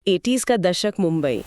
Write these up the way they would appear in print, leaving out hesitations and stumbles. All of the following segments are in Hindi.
80s का दशक मुंबई।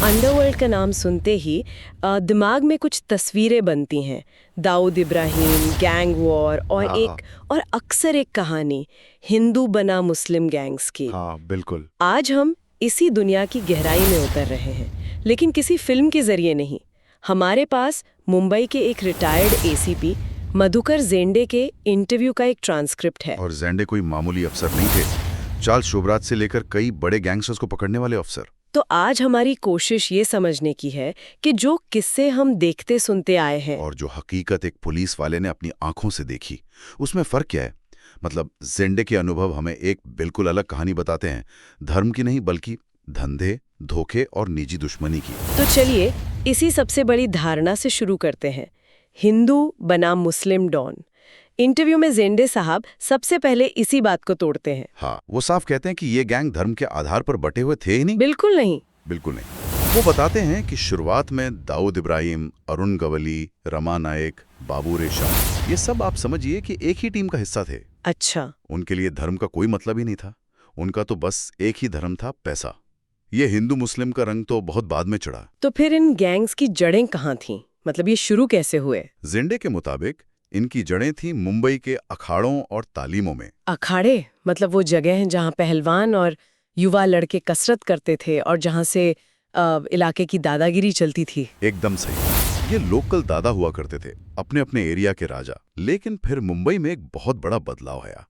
अंडरवर्ल्ड का नाम सुनते ही दिमाग में कुछ तस्वीरें बनती हैं। दाऊद इब्राहिम, गैंग वॉर और अक्सर एक कहानी, हिंदू बना मुस्लिम गैंग्स की। हाँ बिल्कुल। आज हम इसी दुनिया की गहराई में उतर रहे हैं, लेकिन किसी फिल्म के जरिए नहीं। हमारे पास मुंबई के एक रिटायर्ड एसीपी मधुकर जेंडे के इंटरव्यू का एक ट्रांसक्रिप्ट है। और जेंडे कोई मामूली अफसर नहीं थे, चार्ल्स शोबराज से लेकर कई बड़े गैंगस्टर्स को पकड़ने वाले अफसर। तो आज हमारी कोशिश ये समझने की है कि जो किस्से हम देखते सुनते आए हैं और जो हकीकत एक पुलिस वाले ने अपनी आंखों से देखी, उसमें फर्क क्या है। मतलब जेंडे के अनुभव हमें एक बिल्कुल अलग कहानी बताते हैं, धर्म की नहीं बल्कि धंधे, धोखे और निजी दुश्मनी की। तो चलिए इसी सबसे बड़ी धारणा से शुरू करते हैं, हिंदू बनाम मुस्लिम डॉन। इंटरव्यू में जेंडे साहब सबसे पहले इसी बात को तोड़ते हैं। हाँ, वो साफ कहते हैं कि ये गैंग धर्म के आधार पर बटे हुए थे ही नहीं। बिल्कुल नहीं। बिल्कुल नहीं। वो बताते हैं कि शुरुआत में दाऊद इब्राहिम, अरुण गवली, रमा नायक, बाबू रेशम, ये सब आप समझिए कि एक ही टीम का हिस्सा थे। अच्छा। उनके लिए धर्म का कोई मतलब ही नहीं था, उनका तो बस एक ही धर्म था, पैसा। ये हिंदू मुस्लिम का रंग तो बहुत बाद में चढ़ा। तो फिर इन गैंग्स की जड़ें कहाँ थीं? मतलब ये शुरू कैसे हुए? जेंडे के मुताबिक इनकी जड़ें थीं मुंबई के अखाड़ों और तालीमों में। अखाड़े मतलब वो जगह हैं जहाँ पहलवान और युवा लड़के कसरत करते थे और जहाँ से इलाके की दादागिरी चलती थी। एकदम सही। ये लोकल दादा हुआ करते थे, अपने अपने एरिया के राजा। लेकिन फिर मुंबई में एक बहुत बड़ा बदलाव आया,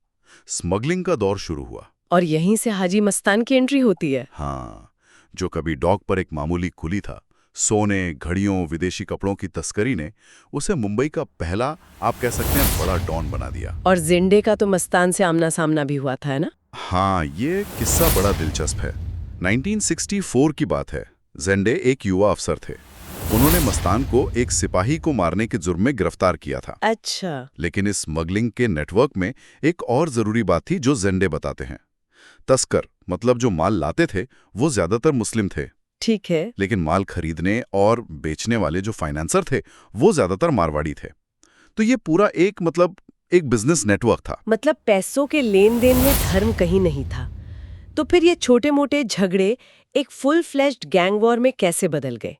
स्मगलिंग का दौर शुरू हुआ। और यहीं से हाजी मस्तान की एंट्री होती है। हाँ, जो कभी डॉक पर एक मामूली कुली था, सोने, घड़ियों, विदेशी कपड़ों की तस्करी ने उसे मुंबई का पहला, आप कह सकते हैं, बड़ा डॉन बना दिया। और जेंडे का तो मस्तान से आमना सामना भी हुआ था, है ना? हाँ, ये किस्सा बड़ा दिलचस्प है। 1964 की बात है। जेंडे एक युवा अफसर थे। उन्होंने मस्तान को एक सिपाही को मारने के जुर्म में गिरफ्तार किया था। अच्छा। लेकिन इस स्मगलिंग के नेटवर्क में एक और जरूरी बात थी जो जेंडे बताते हैं। तस्कर मतलब जो माल लाते थे वो ज्यादातर मुस्लिम थे। ठीक है। लेकिन माल खरीदने और बेचने वाले जो फाइनेंसर थे वो ज्यादातर मारवाड़ी थे। तो ये पूरा एक बिजनेस नेटवर्क था। मतलब पैसों के लेन देन में धर्म कहीं नहीं था। तो फिर ये छोटे मोटे झगड़े एक फुल फ्लेश्ड गैंग वॉर में कैसे बदल गए?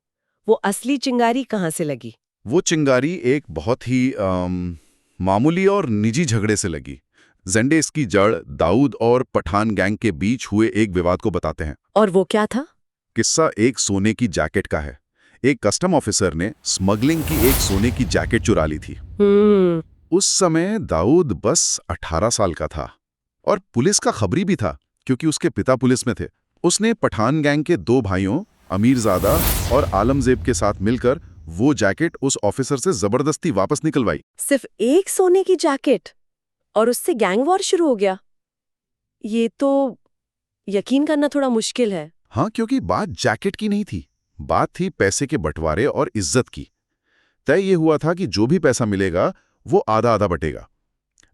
वो असली चिंगारी कहाँ से लगी? वो चिंगारी एक बहुत ही मामूली और निजी झगड़े से लगी। जेंडे इसकी जड़ दाऊद और पठान गैंग के बीच हुए एक विवाद को बताते हैं। और वो क्या था? किस्सा एक सोने की जैकेट का है। एक कस्टम ऑफिसर ने स्मगलिंग की एक सोने की जैकेट चुरा ली थी। उस समय दाऊद बस 18 साल का था और पुलिस का खबरी भी था क्योंकि उसके पिता पुलिस में थे। उसने पठान गैंग के 2 भाइयों अमीरजादा और आलमजेब के साथ मिलकर वो जैकेट उस ऑफिसर से जबरदस्ती वापस निकलवाई। सिर्फ एक सोने की जैकेट और उससे गैंग वॉर शुरू हो गया? ये तो यकीन करना थोड़ा मुश्किल है। हाँ, क्योंकि बात जैकेट की नहीं थी, बात थी पैसे के बंटवारे और इज्जत की। तय ये हुआ था कि जो भी पैसा मिलेगा वो आधा आधा बटेगा।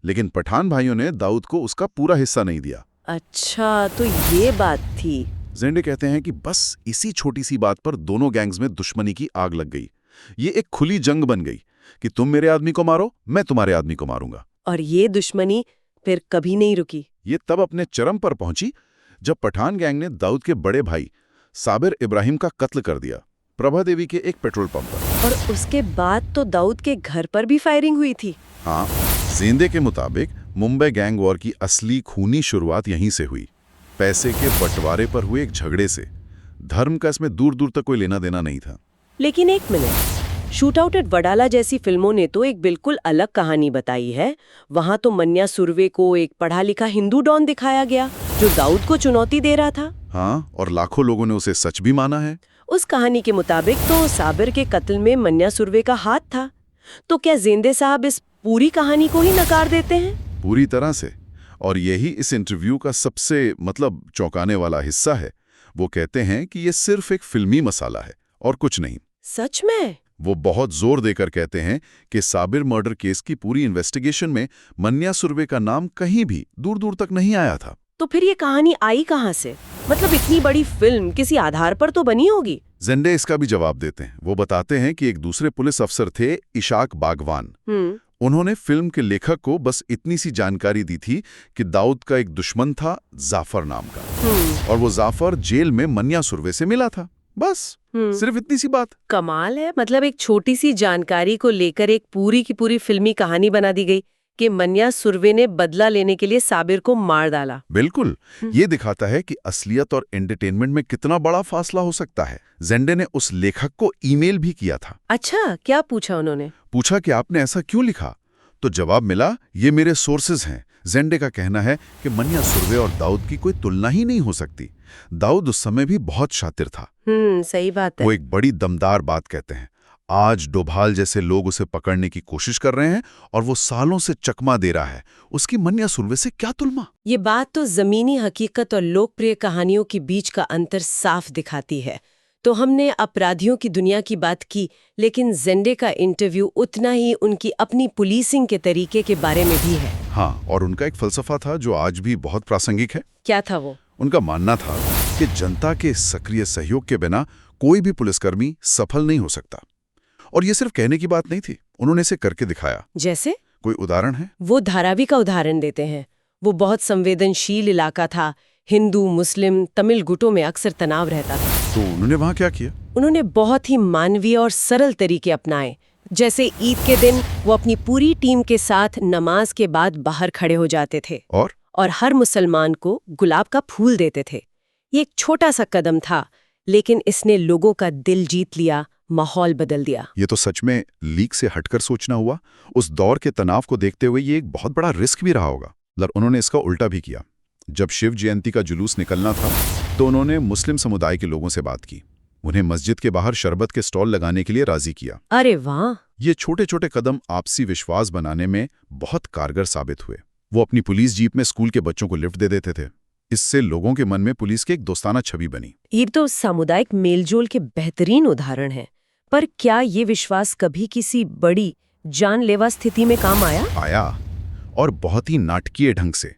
लेकिन पठान भाइयों ने दाऊद को उसका पूरा हिस्सा नहीं दिया। अच्छा, तो ये बात थी। जेंडे कहते हैं कि बस इसी छोटी सी बात पर दोनों गैंग्स में दुश्मनी की आग लग गई। ये एक खुली जंग बन गई कि तुम मेरे आदमी को मारो, मैं तुम्हारे आदमी को मारूंगा। और ये दुश्मनी फिर कभी नहीं रुकी। ये तब अपने चरम पर पहुंची जब पठान गैंग ने दाऊद के बड़े भाई साबिर इब्राहिम का कत्ल कर दिया, प्रभा देवी के एक पेट्रोल पंप पर। और उसके बाद तो दाऊद के घर पर भी फायरिंग हुई थी। हाँ, जेंडे के मुताबिक मुंबई गैंग वॉर की असली खूनी शुरुआत यहीं से हुई, पैसे के बंटवारे पर हुए एक झगड़े से। धर्म का इसमें दूर दूर तक कोई लेना देना नहीं था। लेकिन एक minute, shoot out at Wadala जैसी फिल्मों ने तो एक बिल्कुल अलग कहानी बताई है। वहां तो मन्या सुर्वे को एक पढ़ा लिखा हिंदू डॉन दिखाया गया जो दाऊद को चुनौती दे रहा था। हाँ, और लाखों लोगों ने उसे सच भी माना है। उस कहानी के मुताबिक तो साबिर के कत्ल में मन्या सुर्वे का हाथ था। तो क्या जेंडे साहब इस पूरी कहानी को ही नकार देते हैं? पूरी तरह से। और यही इस इंटरव्यू का सबसे चौंकाने वाला हिस्सा है। वो कहते हैं कि ये सिर्फ एक फिल्मी मसाला है और कुछ नहीं। सच में? वो बहुत जोर देकर कहते हैं कि साबिर मर्डर केस की पूरी इन्वेस्टिगेशन में मन्या सुर्वे का नाम कहीं भी दूर दूर तक नहीं आया था। तो फिर ये कहानी आई कहाँ से? मतलब इतनी बड़ी फिल्म किसी आधार पर तो बनी होगी। जेंडे इसका भी जवाब देते हैं। वो बताते हैं कि एक दूसरे पुलिस अफसर थे, इशाक बागवान। उन्होंने फिल्म के लेखक को बस इतनी सी जानकारी दी थी कि दाऊद का एक दुश्मन था जाफर नाम का, और वो जाफर जेल में मनिया सुरवे से मिला था। बस सिर्फ इतनी सी बात। कमाल है, मतलब एक छोटी सी जानकारी को लेकर एक पूरी की पूरी फिल्मी कहानी बना दी गई कि मनिया सुरवे ने बदला लेने के लिए साबिर को मार डाला। बिल्कुल, ये दिखाता है कि असलियत और एंटरटेनमेंट में कितना बड़ा फासला हो सकता है। जेंडे ने उस लेखक को ईमेल भी किया था। अच्छा, क्या पूछा उन्होंने? पूछा कि आपने ऐसा क्यों लिखा, तो जवाब मिला, ये मेरे सोर्सेज हैं। जेंडे का कहना है कि मनिया सुरवे और दाऊद की कोई तुलना ही नहीं हो सकती। दाऊद उस समय भी बहुत शातिर था। सही बात है। वो एक बड़ी दमदार बात कहते हैं। आज डोभाल जैसे लोग उसे पकड़ने की कोशिश कर रहे हैं और वो सालों से चकमा दे रहा है, उसकी मनिया सुरवे से क्या तुलना। ये बात तो जमीनी हकीकत और लोकप्रिय कहानियों के बीच का अंतर साफ दिखाती है। तो हमने अपराधियों की दुनिया की बात की, लेकिन जेंडे का इंटरव्यू उतना ही उनकी अपनी पुलिसिंग के तरीके के बारे में भी है। हाँ, और उनका एक फलसफा था जो आज भी बहुत प्रासंगिक है। क्या था वो? उनका मानना था कि जनता के सक्रिय सहयोग के बिना कोई भी पुलिसकर्मी सफल नहीं हो सकता। और ये सिर्फ कहने की बात नहीं थी, उन्होंने इसे करके दिखाया। जैसे? कोई उदाहरण है? वो धारावी का उदाहरण देते हैं। वो बहुत संवेदनशील इलाका था, हिंदू मुस्लिम तमिल गुटों में अक्सर तनाव रहता था। तो उन्होंने वहां क्या किया? उन्होंने बहुत ही मानवीय और सरल तरीके अपनाए। जैसे ईद के दिन वो अपनी पूरी टीम के साथ नमाज के बाद बाहर खड़े हो जाते थे और हर मुसलमान को गुलाब का फूल देते थे। ये एक छोटा सा कदम था, लेकिन इसने लोगों का दिल जीत लिया, माहौल बदल दिया। ये तो सच में लीक से हटकर सोचना हुआ। उस दौर के तनाव को देखते हुए ये एक बहुत बड़ा रिस्क भी रहा होगा। उन्होंने इसका उल्टा भी किया। जब शिव जयंती का जुलूस निकलना था तो उन्होंने मुस्लिम समुदाय के लोगों से बात की, उन्हें मस्जिद के बाहर शरबत के स्टॉल लगाने के लिए राजी किया। अरे वाह! ये छोटे छोटे कदम आपसी विश्वास बनाने में बहुत कारगर साबित हुए। वो अपनी पुलिस जीप में स्कूल के बच्चों को लिफ्ट दे देते थे। इससे लोगों के मन में पुलिस की एक दोस्ताना छवि बनी। ये तो सामुदायिक मेलजोल के बेहतरीन उदाहरण है। पर क्या ये विश्वास कभी किसी बड़ी जानलेवा स्थिति में काम आया? और बहुत ही नाटकीय ढंग से।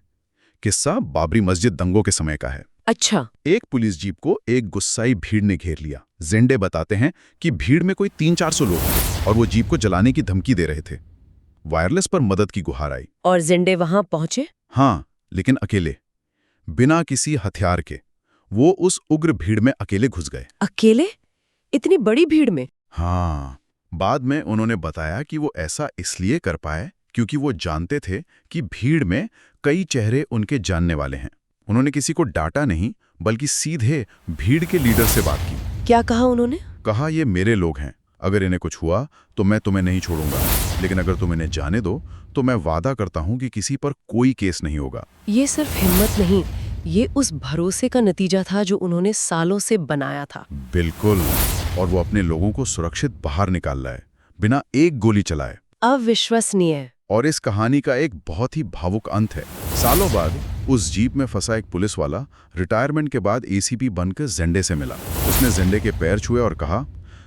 किस्सा बाबरी मस्जिद दंगों के समय का है। अच्छा। एक पुलिस जीप को एक गुस्साई भीड़ ने घेर लिया। जेंडे बताते हैं कि भीड़ में कोई 300-400 लोग थे और वो जीप को जलाने की धमकी दे रहे थे। वायरलेस पर मदद की गुहार आई। और जेंडे वहां पहुंचे? हाँ, लेकिन अकेले, बिना किसी हथियार के। वो उस उग्र भीड़ में अकेले घुस गए। अकेले? इतनी बड़ी भीड़ में? हाँ, बाद में उन्होंने बताया कि वो ऐसा इसलिए कर पाए क्योंकि वो जानते थे कि भीड़ में कई चेहरे उनके जानने वाले हैं। उन्होंने किसी को डांटा नहीं, बल्कि सीधे भीड़ के लीडर से बात की। क्या कहा उन्होंने? कहा, ये मेरे लोग हैं, अगर इन्हें कुछ हुआ तो मैं तुम्हें नहीं छोड़ूंगा, लेकिन अगर तुम इन्हें जाने दो तो मैं वादा करता हूं कि किसी पर कोई केस नहीं होगा। ये सिर्फ हिम्मत नहीं, ये उस भरोसे का नतीजा था जो उन्होंने सालों से बनाया था। बिल्कुल, और वो अपने लोगों को सुरक्षित बाहर निकाल लाए, बिना एक गोली चलाए। अविश्वसनीय। और इस कहानी का एक बहुत ही भावुक अंत है। सालों बाद उस जीप में फंसा एक पुलिस वाला रिटायरमेंट के बाद एसीपी बनकर जेंडे से मिला। उसने जेंडे के पैर छुए और कहा,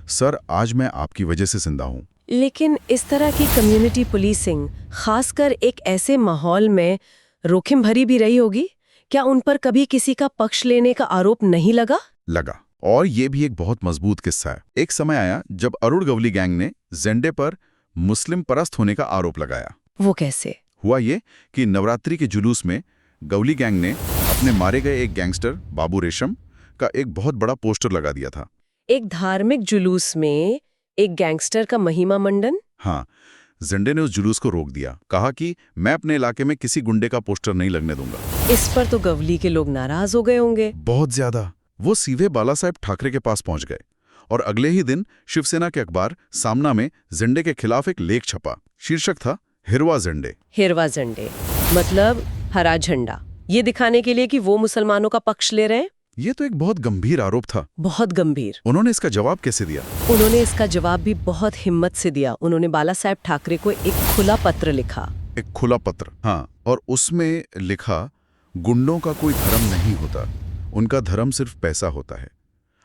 सर, आज मैं आपकी वजह से जिंदा हूं। लेकिन इस तरह की कम्युनिटी पुलिसिंग, खासकर एक ऐसे माहौल में, जोखिम भरी भी रही होगी। क्या उन पर कभी किसी का पक्ष लेने का आरोप नहीं लगा? लगा, और ये भी एक बहुत मजबूत किस्सा है। एक समय आया जब अरुण गवली गैंग ने जेंडे पर मुस्लिम परस्त होने का आरोप लगाया। वो कैसे? हुआ ये कि नवरात्रि के जुलूस में गवली गैंग ने अपने मारे गए एक गैंगस्टर बाबू रेशम का एक बहुत बड़ा पोस्टर लगा दिया था। एक धार्मिक जुलूस में एक गैंगस्टर का महिमा मंडन? हाँ, जेंडे ने उस जुलूस को रोक दिया, कहा कि मैं अपने इलाके में किसी गुंडे का पोस्टर नहीं लगने दूंगा। इस पर तो गवली के लोग नाराज हो गए होंगे। बहुत ज्यादा। वो सीधे बाला साहेब ठाकरे के पास पहुंच गए और अगले ही दिन शिवसेना के अखबार सामना में जेंडे के खिलाफ एक लेख छपा। शीर्षक था हिरवा जेंडे। हिरवा जेंडे मतलब हरा झंडा, ये दिखाने के लिए कि वो मुसलमानों का पक्ष ले रहे हैं। ये तो एक बहुत गंभीर आरोप था। बहुत गंभीर। उन्होंने इसका जवाब कैसे दिया? उन्होंने इसका जवाब भी बहुत हिम्मत से दिया। उन्होंने बाला साहेब ठाकरे को एक खुला पत्र लिखा। एक खुला पत्र? हाँ, और उसमें लिखा, गुंडों का कोई धर्म नहीं होता, उनका धर्म सिर्फ पैसा होता है।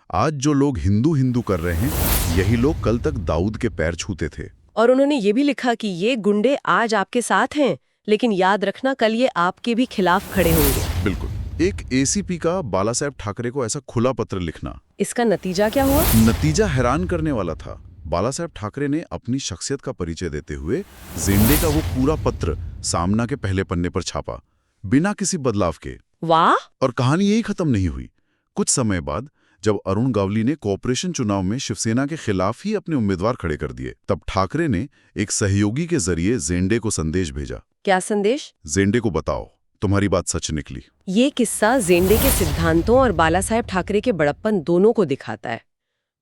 आज जो लोग हिंदू हिंदू कर रहे हैं, यही लोग कल तक दाऊद के पैर छूते थे। और उन्होंने ये भी लिखा कि ये गुंडे आज आपके साथ हैं, लेकिन याद रखना कल ये आपके भी खिलाफ खड़े होंगे। बिल्कुल। एक एसीपी का बाला साहेब ठाकरे को ऐसा खुला पत्र लिखना, इसका नतीजा क्या हुआ? नतीजा हैरान करने वाला था। बाला साहेब ठाकरे ने अपनी शख्सियत का परिचय देते हुए जेंडे का वो पूरा पत्र सामना के पहले पन्ने पर छापा, बिना किसी बदलाव के। वाह! और कहानी यही खत्म नहीं हुई। कुछ समय बाद जब अरुण गवली ने कॉर्पोरेशन चुनाव में शिवसेना के खिलाफ ही अपने उम्मीदवार खड़े कर दिए, तब ठाकरे ने एक सहयोगी के जरिए जेंडे को संदेश भेजा। क्या संदेश? जेंडे को बताओ, तुम्हारी बात सच निकली। ये किस्सा जेंडे के सिद्धांतों और बाला साहेब ठाकरे के बड़प्पन दोनों को दिखाता है।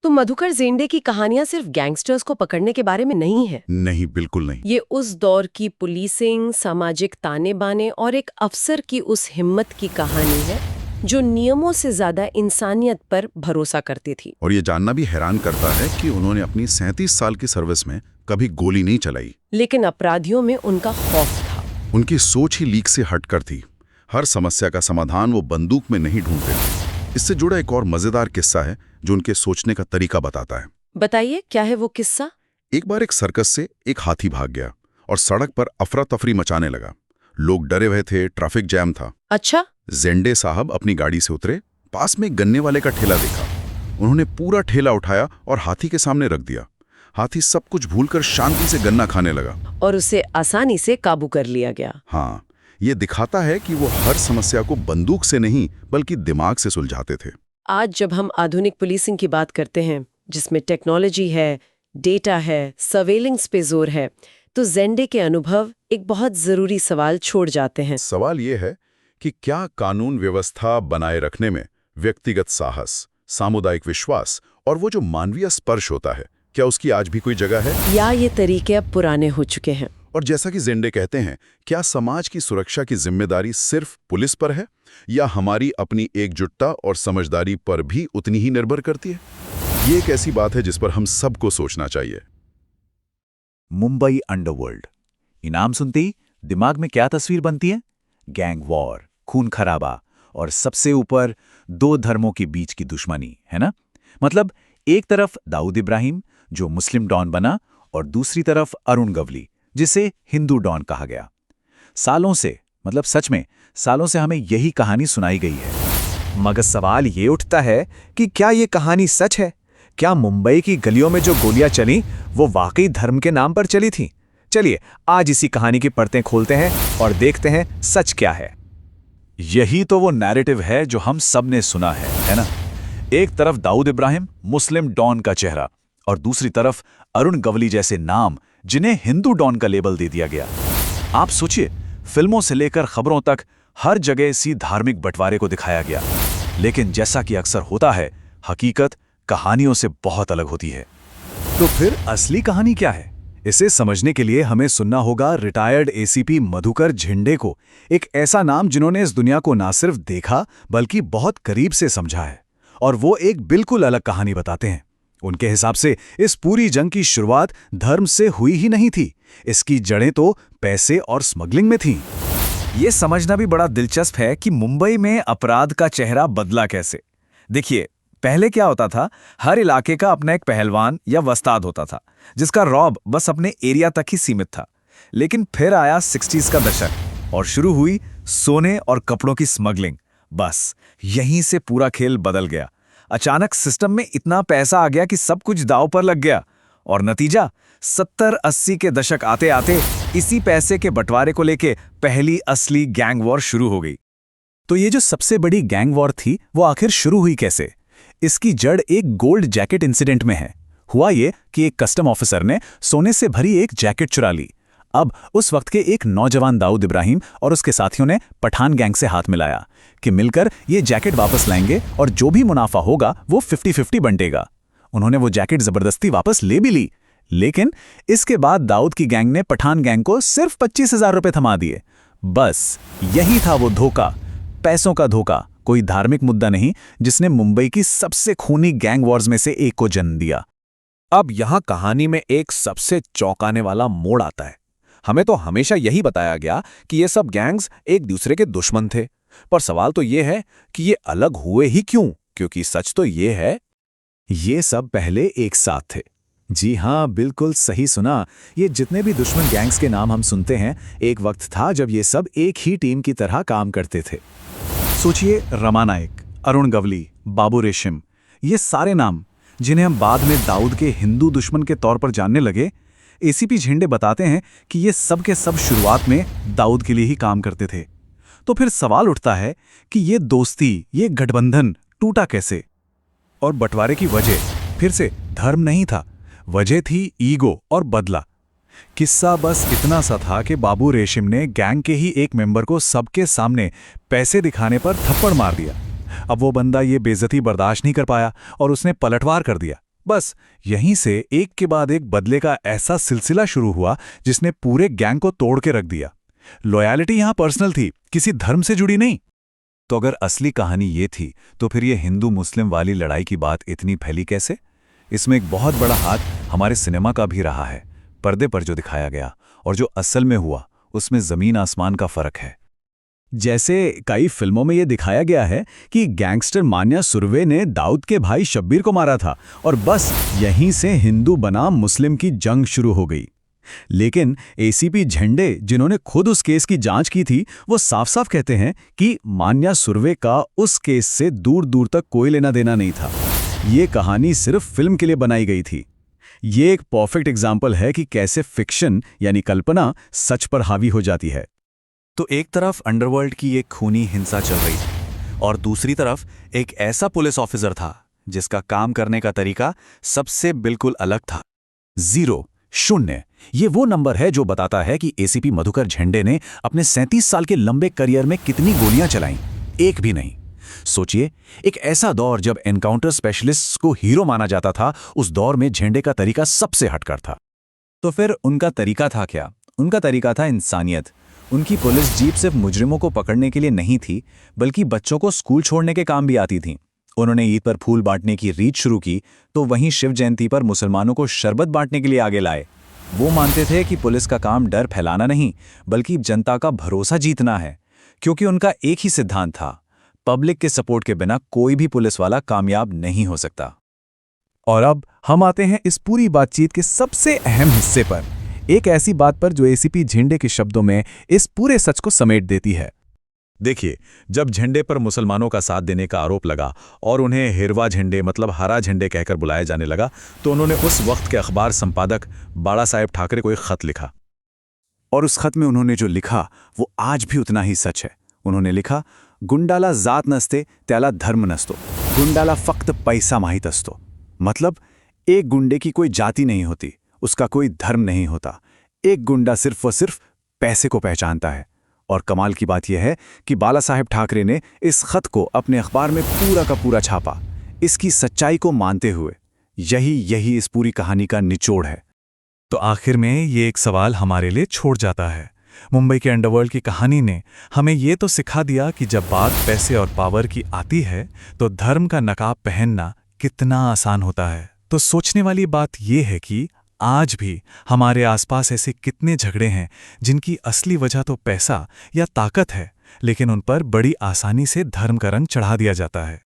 तो मधुकर जेंडे की कहानियां सिर्फ गैंगस्टर्स को पकड़ने के बारे में नहीं है। नहीं, बिल्कुल नहीं। ये उस दौर की पुलिसिंग, सामाजिक ताने बाने और एक अफसर की उस हिम्मत की कहानी है जो नियमों से ज्यादा इंसानियत पर भरोसा करती थी। और ये जानना भी हैरान करता है कि उन्होंने अपनी 37 साल की सर्विस में कभी गोली नहीं चलाई। लेकिन अपराधियों में उनका खौफ था। उनकी सोच ही लीक से हटकर थी। हर समस्या का समाधान वो बंदूक में नहीं ढूंढते थे। इससे जुड़ा एक और मजेदार किस्सा है जो उनके सोचने का तरीका बताता है। बताइए, क्या है वो किस्सा? एक बार एक सर्कस से एक हाथी भाग गया और सड़क पर अफरा तफरी मचाने लगा। लोग डरे हुए थे, ट्रैफिक जैम था। अच्छा। जेंडे साहब अपनी गाड़ी से उतरे, पास में गन्ने वाले का ठेला देखा। उन्होंने पूरा ठेला उठाया और हाथी के सामने रख दिया। हाथी सब कुछ भूलकर शांति से गन्ना खाने लगा और उसे आसानी से काबू कर लिया गया। हाँ, ये दिखाता है कि वो हर समस्या को बंदूक से नहीं बल्कि दिमाग से सुलझाते थे। आज जब हम आधुनिक पुलिसिंग की बात करते हैं, जिसमें टेक्नोलॉजी है, डेटा है, सर्वेलेंस पे जोर है, तो जेंडे के अनुभव एक बहुत जरूरी सवाल छोड़ जाते हैं। सवाल ये है कि क्या कानून व्यवस्था बनाए रखने में व्यक्तिगत साहस, सामुदायिक विश्वास और वो जो मानवीय स्पर्श होता है, क्या उसकी आज भी कोई जगह है, या ये तरीके अब पुराने हो चुके हैं? और जैसा कि जेंडे कहते हैं, क्या समाज की सुरक्षा की जिम्मेदारी सिर्फ पुलिस पर है या हमारी अपनी एकजुटता और समझदारी पर भी उतनी ही निर्भर करती है? ये एक ऐसी बात है जिस पर हम सबको सोचना चाहिए। मुंबई अंडरवर्ल्ड, इनाम सुनते ही दिमाग में क्या तस्वीर बनती है? गैंग वॉर, खून खराबा और सबसे ऊपर दो धर्मों के बीच की दुश्मनी, है ना? मतलब एक तरफ दाऊद इब्राहिम जो मुस्लिम डॉन बना और दूसरी तरफ अरुण गवली जिसे हिंदू डॉन कहा गया। सालों से, मतलब सच में सालों से हमें यही कहानी सुनाई गई है। मगर सवाल ये उठता है कि क्या ये कहानी सच है? क्या मुंबई की गलियों में जो गोलियां चली वो वाकई धर्म के नाम पर चली थीं? चलिए आज इसी कहानी की परतें खोलते हैं और देखते हैं सच क्या है। यही तो वो नैरेटिव है जो हम सब ने सुना है ना? एक तरफ दाऊद इब्राहिम, मुस्लिम डॉन का चेहरा, और दूसरी तरफ अरुण गवली जैसे नाम जिन्हें हिंदू डॉन का लेबल दे दिया गया। आप सोचिए, फिल्मों से लेकर खबरों तक हर जगह इसी धार्मिक बंटवारे को दिखाया गया। लेकिन जैसा कि अक्सर होता है, हकीकत कहानियों से बहुत अलग होती है। तो फिर असली कहानी क्या है? इसे समझने के लिए हमें सुनना होगा रिटायर्ड एसीपी मधुकर झिंडे को, एक ऐसा नाम जिन्होंने इस दुनिया को ना सिर्फ देखा बल्कि बहुत करीब से समझा है। और वो एक बिल्कुल अलग कहानी बताते हैं। उनके हिसाब से इस पूरी जंग की शुरुआत धर्म से हुई ही नहीं थी, इसकी जड़ें तो पैसे और स्मगलिंग में थीं। ये समझना भी बड़ा दिलचस्प है कि मुंबई में अपराध का चेहरा बदला कैसे। देखिए, पहले क्या होता था, हर इलाके का अपना एक पहलवान या वस्ताद होता था जिसका रौब बस अपने एरिया तक ही सीमित था। लेकिन फिर आया 60s का दशक और शुरू हुई सोने और कपड़ों की स्मगलिंग। बस यहीं से पूरा खेल बदल गया। अचानक सिस्टम में इतना पैसा आ गया कि सब कुछ दांव पर लग गया और नतीजा 70-80 के दशक आते आते इसी पैसे के बंटवारे को लेके पहली असली गैंग वॉर शुरू हो गई। तो ये जो सबसे बड़ी गैंग वॉर थी वो आखिर शुरू हुई कैसे? इसकी जड़ एक गोल्ड जैकेट इंसिडेंट में है। हुआ ये कि एक कस्टम ऑफिसर ने सोने से भरी एक जैकेट चुरा ली। अब उस वक्त के एक नौजवान दाऊद इब्राहिम और उसके साथियों ने पठान गैंग से हाथ मिलाया कि मिलकर ये जैकेट वापस लाएंगे और जो भी मुनाफा होगा वो 50-50 बंटेगा। उन्होंने वो जैकेट जबरदस्ती वापस ले भी ली, लेकिन इसके बाद दाऊद की गैंग ने पठान गैंग को सिर्फ 25,000 रुपए थमा दिए। बस यही था वो धोखा, पैसों का धोखा, कोई धार्मिक मुद्दा नहीं, जिसने मुंबई की सबसे खूनी गैंग वॉर्स में से एक को जन्म दिया। अब यहां कहानी में एक सबसे चौंकाने वाला मोड़ आता है। हमें तो हमेशा यही बताया गया कि ये सब गैंग्स एक दूसरे के दुश्मन थे, पर सवाल तो ये है कि ये अलग हुए ही क्यों? क्योंकि सच तो ये है, ये सब पहले एक साथ थे। जी हाँ, बिल्कुल सही सुना। ये जितने भी दुश्मन गैंग्स के नाम हम सुनते हैं, एक वक्त था जब ये सब एक ही टीम की तरह काम करते थे। सोचिए, रमा नायक, अरुण गवली, बाबू रेशम, ये सारे नाम जिन्हें हम बाद में दाऊद के हिंदू दुश्मन के तौर पर जानने लगे, एसीपी झेंडे बताते हैं कि ये सब के सब शुरुआत में दाऊद के लिए ही काम करते थे। तो फिर सवाल उठता है कि ये दोस्ती, ये गठबंधन टूटा कैसे? और बंटवारे की वजह फिर से धर्म नहीं था, वजह थी ईगो और बदला। किस्सा बस इतना सा था कि बाबू रेशिम ने गैंग के ही एक मेंबर को सबके सामने पैसे दिखाने पर थप्पड़ मार दिया। अब वो बंदा ये बेइज्जती बर्दाश्त नहीं कर पाया और उसने पलटवार कर दिया। बस यहीं से एक के बाद एक बदले का ऐसा सिलसिला शुरू हुआ जिसने पूरे गैंग को तोड़ के रख दिया। लॉयल्टी यहां पर्सनल थी, किसी धर्म से जुड़ी नहीं। तो अगर असली कहानी ये थी, तो फिर ये हिंदू मुस्लिम वाली लड़ाई की बात इतनी फैली कैसे? इसमें एक बहुत बड़ा हाथ हमारे सिनेमा का भी रहा है। पर्दे पर जो दिखाया गया और जो असल में हुआ, उसमें जमीन आसमान का फर्क है। जैसे कई फिल्मों में यह दिखाया गया है कि गैंगस्टर मान्या सुर्वे ने दाऊद के भाई शब्बीर को मारा था और बस यहीं से हिंदू बनाम मुस्लिम की जंग शुरू हो गई। लेकिन एसीपी झेंडे, जिन्होंने खुद उस केस की जांच की थी, वो साफ साफ कहते हैं कि मान्या सुर्वे का उस केस से दूर दूर तक कोई लेना देना नहीं था। ये कहानी सिर्फ फिल्म के लिए बनाई गई थी। ये एक परफेक्ट एग्जाम्पल है कि कैसे फिक्शन यानी कल्पना सच पर हावी हो जाती है। तो एक तरफ अंडरवर्ल्ड की एक खूनी हिंसा चल रही थी और दूसरी तरफ एक ऐसा पुलिस ऑफिसर था जिसका काम करने का तरीका सबसे बिल्कुल अलग था। 0 0 ये वो नंबर है जो बताता है कि एसीपी मधुकर झेंडे ने अपने 37 साल के लंबे करियर में कितनी गोलियां चलाईं। एक भी नहीं। सोचिए, एक ऐसा दौर जब एनकाउंटर स्पेशलिस्ट्स को हीरो माना जाता था, उस दौर में झेंडे का तरीका सबसे हटकर था। तो फिर उनका तरीका था क्या? उनका तरीका था इंसानियत। उनकी पुलिस जीप सिर्फ मुजरिमों को पकड़ने के लिए नहीं थी, बल्कि बच्चों को स्कूल छोड़ने के काम भी आती थी। उन्होंने ईद पर फूल बांटने की रीत शुरू की, तो वहीं शिव जयंती पर मुसलमानों को शरबत बांटने के लिए आगे लाए। वो मानते थे कि पुलिस का काम डर फैलाना नहीं, बल्कि जनता का भरोसा जीतना है, क्योंकि उनका एक ही सिद्धांत था, पब्लिक के सपोर्ट के बिना कोई भी पुलिस वाला कामयाब नहीं हो सकता। और अब हम आते हैं इस पूरी बातचीत के सबसे अहम हिस्से पर, एक ऐसी बात पर जो एसीपी झेंडे के शब्दों में इस पूरे सच को समेट देती है। देखिए, जब झंडे पर मुसलमानों का साथ देने का आरोप लगा और उन्हें हिरवा झंडे मतलब हरा झंडे कहकर बुलाया जाने लगा, तो उन्होंने उस वक्त के अखबार संपादक बाला साहेब ठाकरे को एक खत लिखा। और उस खत में उन्होंने जो लिखा वो आज भी उतना ही सच है। उन्होंने लिखा, गुंडाला जात नसते त्याला धर्म नसतो, गुंडाला फक्त पैसा माहित असतो। मतलब एक गुंडे की कोई जाति नहीं होती, उसका कोई धर्म नहीं होता। एक गुंडा सिर्फ व सिर्फ पैसे को पहचानता है। और कमाल की बात यह है कि बाला साहेब ठाकरे ने इस खत को अपने अखबार में पूरा का पूरा छापा, इसकी सच्चाई को मानते हुए। यही इस पूरी कहानी का निचोड़ है। तो आखिर में ये एक सवाल हमारे लिए छोड़ जाता है। मुंबई के अंडरवर्ल्ड की कहानी ने हमें ये तो सिखा दिया कि जब बात पैसे और पावर की आती है तो धर्म का नकाब पहनना कितना आसान होता है। तो सोचने वाली बात ये है कि आज भी हमारे आसपास ऐसे कितने झगड़े हैं जिनकी असली वजह तो पैसा या ताकत है, लेकिन उन पर बड़ी आसानी से धर्म का रंग चढ़ा दिया जाता है।